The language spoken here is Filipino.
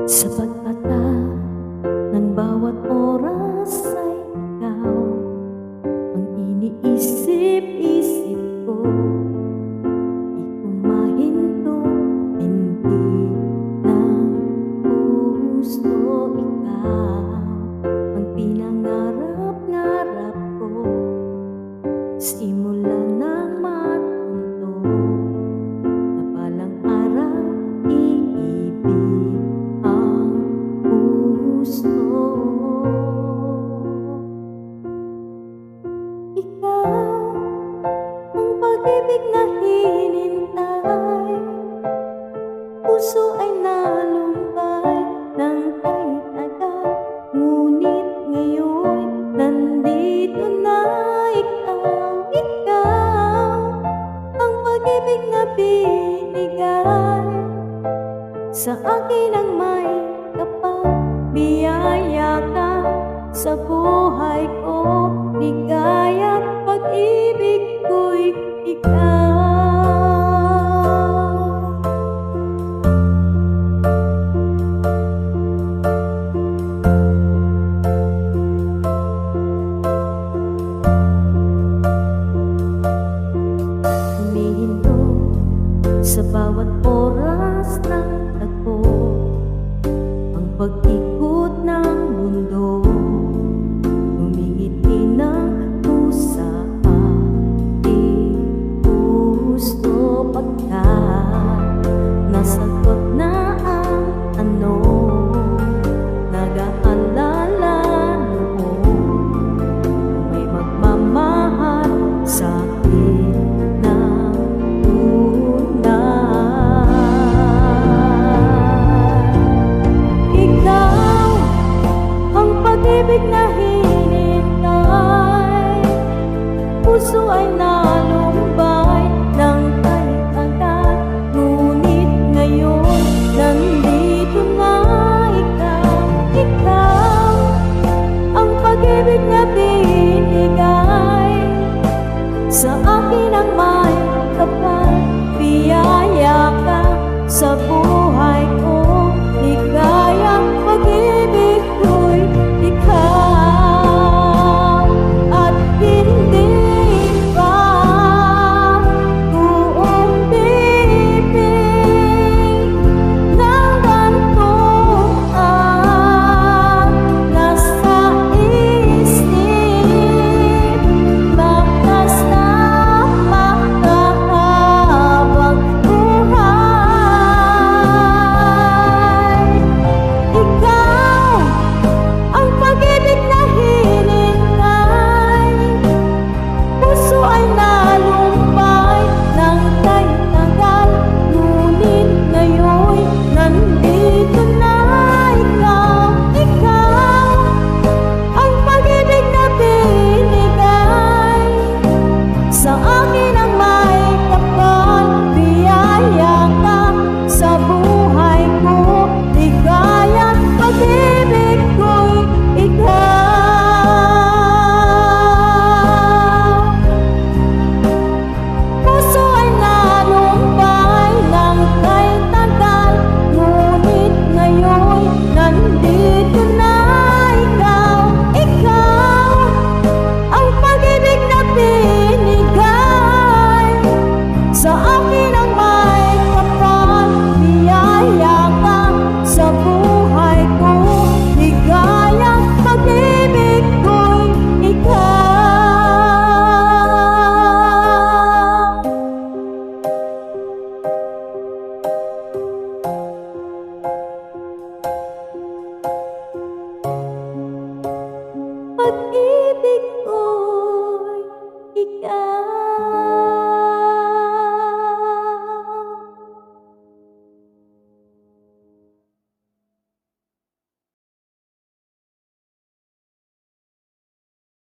Sa pagkata ng bawat oras ay ikaw ang iniisip-isip ko. Di ko mahinto, hindi ng gusto. Ikaw ang pinangarap-ngarap ko, simula ng matanto na palang araw iibig ang gusto. Ikaw ang pag-ibig na hinintay, puso ay nalumbay ng kahit agad, ngunit ngayon nandito na ikaw. Ikaw ang pag-ibig na binigay sa akin, ang may kapagbiyaya ka sa buhay ko. Ligaya't pag-ibig ko'y ikaw. Humihinto sa bawat oras ng tagpo ang pag-ibig